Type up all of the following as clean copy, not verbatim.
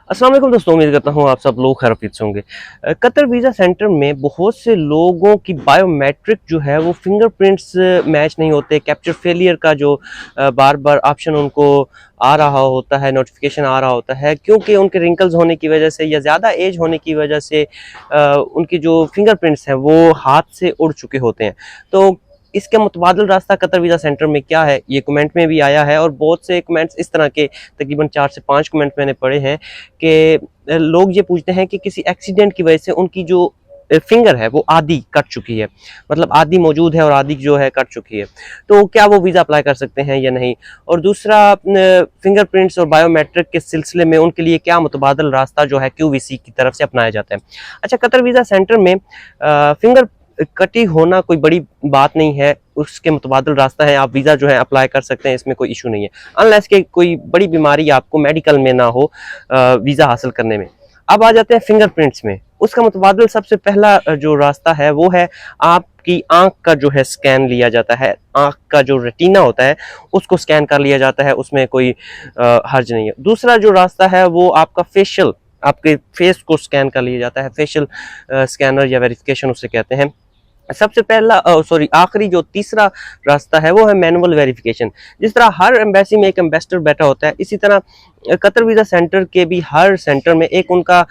अस्सलाम वालेकुम दोस्तों, उम्मीद करता हूँ आप सब लोग खैरियत से होंगे। कतर वीज़ा सेंटर में बहुत से लोगों की बायोमेट्रिक जो है वो फिंगरप्रिंट्स मैच नहीं होते। कैप्चर फेलियर का जो बार बार ऑप्शन उनको आ रहा होता है, नोटिफिकेशन आ रहा होता है, क्योंकि उनके रिंकल्स होने की वजह से या ज़्यादा एज होने की वजह से उनकी जो फिंगरप्रिंट्स हैं वो हाथ से उड़ चुके होते हैं। तो इसके मुतबादिल रास्ता कतर वीज़ा सेंटर में क्या है, ये कमेंट में भी आया है और बहुत से कमेंट्स इस तरह के तकरीबन 4 से 5 कमेंट मैंने पढ़े हैं कि लोग ये पूछते हैं कि किसी एक्सीडेंट की वजह से उनकी जो फिंगर है वो आधी कट चुकी है, मतलब आधी मौजूद है और आधी जो है कट चुकी है, तो क्या वो वीज़ा अप्लाई कर सकते हैं या नहीं। और दूसरा, फिंगरप्रिंट्स और बायोमेट्रिक के सिलसिले में उनके लिए क्या मुतबादिल रास्ता जो है QVC की तरफ से अपनाया जाता है। अच्छा, कतर वीज़ा सेंटर में फिंगर कटी होना कोई बड़ी बात नहीं है, उसके मुतबादिल रास्ता है, आप वीज़ा जो है अप्लाई कर सकते हैं, इसमें कोई इशू नहीं है, अनलेस कि कोई बड़ी बीमारी आपको मेडिकल में ना हो वीज़ा हासिल करने में। अब आ जाते हैं फिंगरप्रिंट्स में। उसका मुतबादिल सबसे पहला जो रास्ता है वो है आपकी आंख का जो है स्कैन लिया जाता है। आंख का जो रेटिना होता है उसको स्कैन कर लिया जाता है, उसमें कोई हर्ज नहीं है। दूसरा जो रास्ता है वो आपका फेशियल, आपके फेस को स्कैन कर लिया जाता है, फेशियल स्कैनर या वेरिफिकेशन उसे कहते हैं। सबसे पहला आखिरी जो तीसरा रास्ता है वो है मैनुअल वेरिफिकेशन। जिस तरह हर एम्बेसी में एक एम्बेसडर बैठा होता है, इसी तरह कतर वीज़ा सेंटर के भी हर सेंटर में एक उनका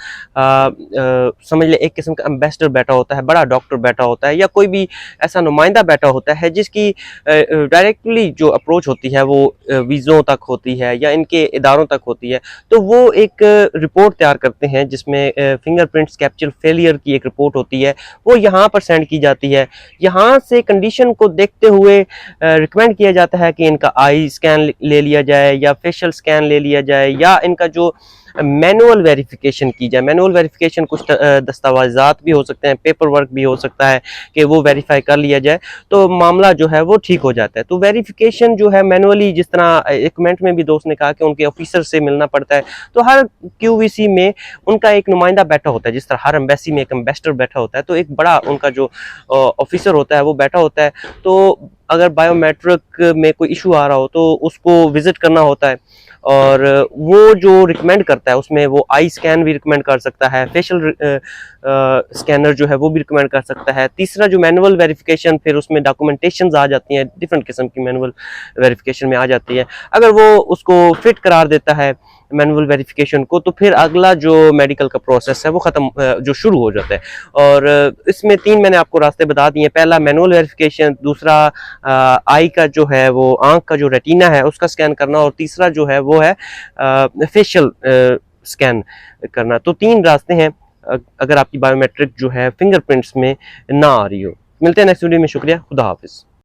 समझ ले एक किस्म का एम्बेसडर बैठा होता है, बड़ा डॉक्टर बैठा होता है या कोई भी ऐसा नुमाइंदा बैठा होता है जिसकी डायरेक्टली जो अप्रोच होती है वो वीज़ों तक होती है या इनके इदारों तक होती है। तो वो एक रिपोर्ट तैयार करते हैं जिसमें फिंगरप्रिंट्स कैप्चर फेलियर की एक रिपोर्ट होती है, वो यहाँ पर सेंड की जाती है। यहाँ से कंडीशन को देखते हुए रिकमेंड किया जाता है कि इनका आई स्कैन ले लिया जाए या फेशियल स्कैन ले लिया जाए या इनका जो मैनुअल वेरिफिकेशन की जाए। मैनुअल वेरिफिकेशन कुछ दस्तावेजात भी हो सकते हैं, पेपर वर्क भी हो सकता है कि वो वेरीफाई कर लिया जाए तो मामला जो है वो ठीक हो जाता है। तो वेरिफिकेशन जो है मैनुअली, जिस तरह एक कमेंट में भी दोस्त ने कहा कि उनके ऑफिसर से मिलना पड़ता है, तो हर QVC में उनका एक नुमाइंदा बैठा होता है। जिस तरह हर एम्बेसी में एक एम्बेसडर बैठा होता है, तो एक बड़ा उनका जो ऑफिसर होता है वो बैठा होता है। तो अगर बायोमेट्रिक में कोई इशू आ रहा हो तो उसको विजिट करना होता है और वो जो रिकमेंड करता है उसमें वो आई स्कैन भी रिकमेंड कर सकता है, फेशियल स्कैनर जो है वो भी रिकमेंड कर सकता है। तीसरा जो मैनुअल वेरिफिकेशन, फिर उसमें डॉक्यूमेंटेशंस आ जाती हैं, डिफरेंट किस्म की मैनुअल वेरिफिकेशन में आ जाती है। अगर वो उसको फिट करार देता है मैनुअल वेरिफिकेशन को, तो फिर अगला जो मेडिकल का प्रोसेस है वो ख़त्म जो शुरू हो जाता है। और इसमें 3 मैंने आपको रास्ते बता दिए। पहला मैनुअल वेरिफिकेशन, दूसरा आई का जो है वो आंख का जो रेटिना है उसका स्कैन करना, और तीसरा जो है वो है फेशियल स्कैन करना। तो 3 रास्ते हैं अगर आपकी बायोमेट्रिक जो है फिंगरप्रिंट्स में ना आ रही हो। मिलते हैं नेक्स्ट वीडियो में। शुक्रिया, खुदा हाफिज़।